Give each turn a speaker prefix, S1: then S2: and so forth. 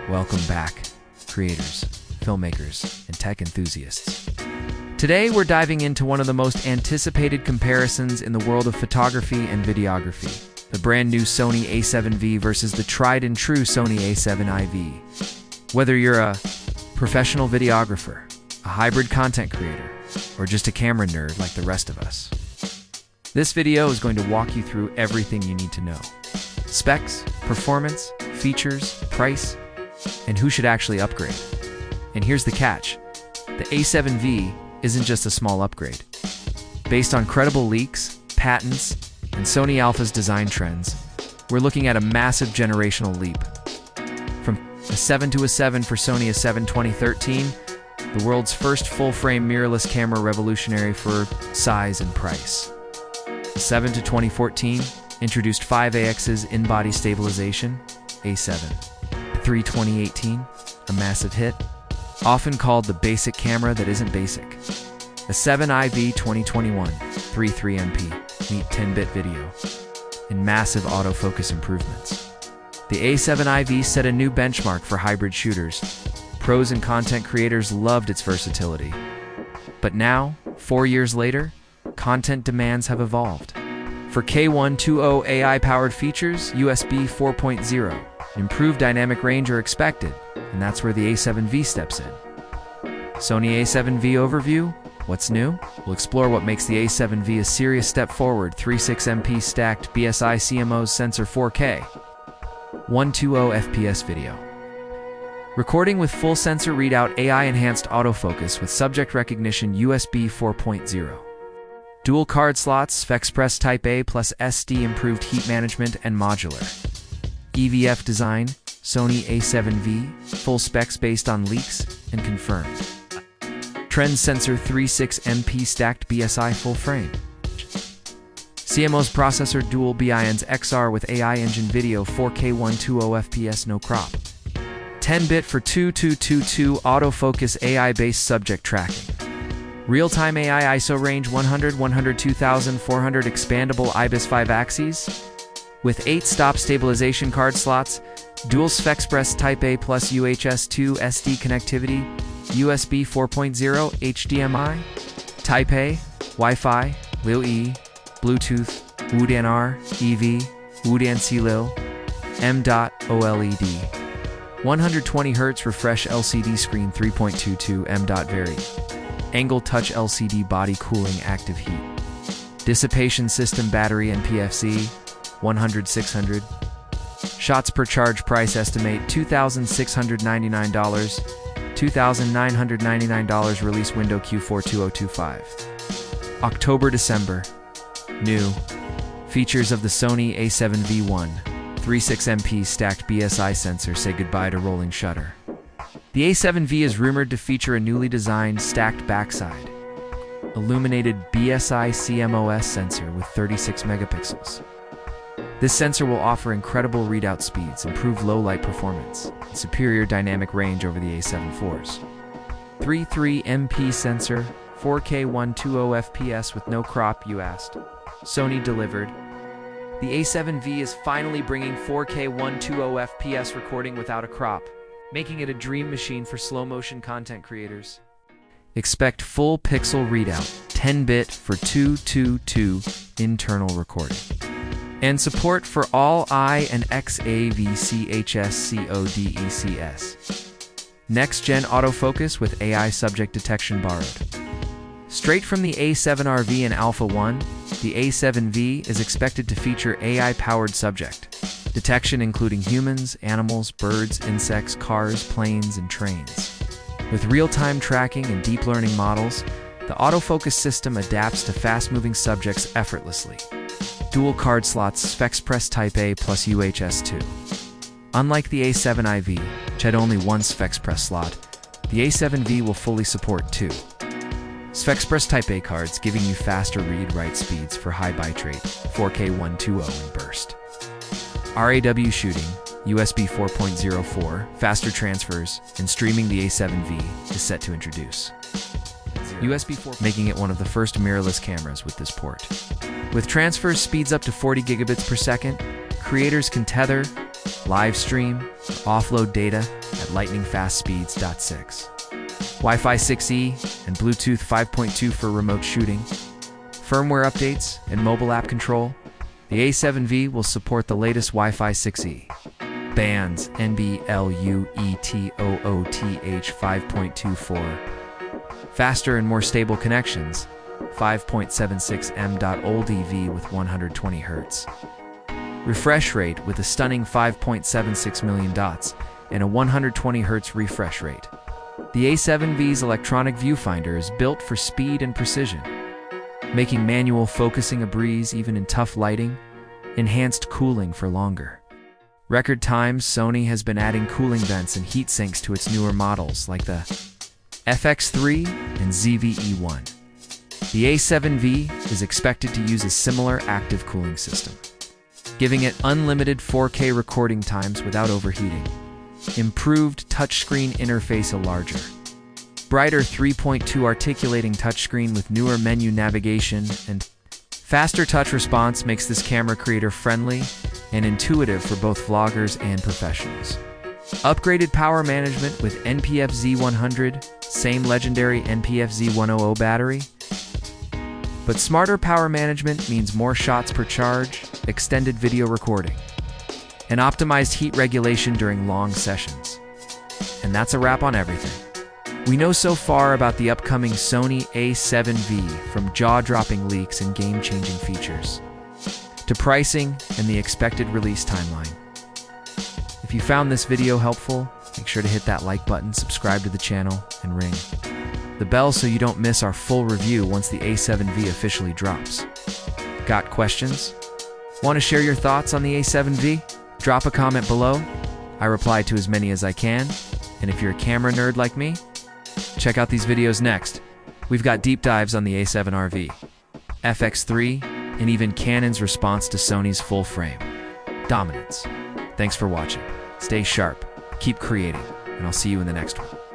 S1: Welcome back, creators, filmmakers, and tech enthusiasts. Today, we're diving into one of the most anticipated comparisons in the world of photography and videography, the brand new Sony A7V versus the tried and true Sony A7 IV. Whether you're a professional videographer, a hybrid content creator, or just a camera nerd like the rest of us, this video is going to walk you through everything you need to know. Specs, performance, features, price, and who should actually upgrade. And here's the catch. The A7V isn't just a small upgrade. Based on credible leaks, patents, and Sony Alpha's design trends, we're looking at a massive generational leap. From a 7 to a 7 for Sony A7 2013, the world's first full-frame mirrorless camera revolutionary for size and price. The 7 to 2014 introduced 5AX's in-body stabilization, A7 III 2018, a massive hit, often called the basic camera that isn't basic. A7 IV 2021, 3.3MP, neat 10-bit video, and massive autofocus improvements. The A7 IV set a new benchmark for hybrid shooters. Pros and content creators loved its versatility. But now, 4 years later, content demands have evolved. For K120 AI-powered features, USB 4.0, improved dynamic range are expected, and that's where the A7V steps in. Sony A7V overview. What's new? We'll explore what makes the A7V a serious step forward. 3.6MP stacked BSI CMOS sensor 4K. 120 FPS video. Recording with full sensor readout, AI-enhanced autofocus with subject recognition, USB 4.0. Dual card slots, FXpress Type A plus SD, improved heat management and modular. EVF design, Sony A7V, full specs based on leaks and confirmed. Trend sensor 3.6MP stacked BSI full frame. CMOS processor dual BINs XR with AI engine video 4K 120 FPS no crop. 10-bit for 2222 autofocus AI-based subject tracking. Real-time AI ISO range 100-102,400 expandable IBIS 5 axes. With 8 stop stabilization card slots, dual FXpress Type A plus UHS-2 SD connectivity, USB 4.0 HDMI, Type A, Wi-Fi, LIL-E, Bluetooth, WUDAN-R, EV, WUDAN-C-LIL, M.OLED. 120Hz refresh LCD screen 3.22 M.Vary. Angle touch LCD body cooling active heat. Dissipation system battery NPFC 100-600. Shots per charge price estimate $2,699, $2,999 release window Q4 2025. October-December. New. Features of the Sony A7V. 3.6MP stacked BSI sensor, say goodbye to rolling shutter. The A7V is rumored to feature a newly designed stacked backside, illuminated BSI CMOS sensor with 36 megapixels. This sensor will offer incredible readout speeds, improved low-light performance, and superior dynamic range over the A7 IV's. 3.3MP sensor, 4K 120 FPS with no crop, you asked. Sony delivered. The A7V is finally bringing 4K 120 FPS recording without a crop, making it a dream machine for slow-motion content creators. Expect full pixel readout, 10-bit for 222 internal recording. And support for all I and XAVCHS-CODECS. Next-gen autofocus with AI subject detection borrowed. Straight from the A7 R V and Alpha 1, the A7V is expected to feature AI-powered subject detection, including humans, animals, birds, insects, cars, planes, and trains. With real-time tracking and deep learning models, the autofocus system adapts to fast-moving subjects effortlessly. Dual card slots, FXpress Type A plus UHS-2. Unlike the A7 IV, which had only one FXpress slot, the A7V will fully support 2 FXpress Type A cards, giving you faster read-write speeds for high bitrate, 4K 120 and burst. RAW shooting, USB 4.04, faster transfers, and streaming. The A7V is set to introduce USB 4, making it one of the first mirrorless cameras with this port. With transfer speeds up to 40 gigabits per second, creators can tether, live stream, or offload data at at lightning-fast speeds. 6. Wi-Fi 6E and Bluetooth 5.2 for remote shooting. Firmware updates and mobile app control. The A7V will support the latest Wi-Fi 6E. Bands NB-LUETOOTH 5.24. Faster and more stable connections. 5.76 m.old-EV with 120 Hz. Refresh rate with a stunning 5.76 million dots and a 120 Hz refresh rate. The A7V's electronic viewfinder is built for speed and precision, making manual focusing a breeze even in tough lighting. Enhanced cooling for longer. Record times. Sony has been adding cooling vents and heat sinks to its newer models like the FX3 and ZVE1. The A7V is expected to use a similar active cooling system, giving it unlimited 4K recording times without overheating. Improved touchscreen interface. A larger, brighter 3.2 articulating touchscreen with newer menu navigation and faster touch response makes this camera creator-friendly and intuitive for both vloggers and professionals. Upgraded power management with NPF-Z100, same legendary NPF-Z100 battery. But smarter power management means more shots per charge, extended video recording, and optimized heat regulation during long sessions. And that's a wrap on everything we know so far about the upcoming Sony A7V, from jaw-dropping leaks and game-changing features to pricing and the expected release timeline. If you found this video helpful, make sure to hit that like button, subscribe to the channel, and ring the bell so you don't miss our full review once the A7V officially drops. Got questions? Want to share your thoughts on the A7V? Drop a comment below. I reply to as many as I can. And if you're a camera nerd like me, check out these videos next. We've got deep dives on the A7R V, FX3, and even Canon's response to Sony's full-frame dominance. Thanks for watching. Stay sharp, keep creating, and I'll see you in the next one.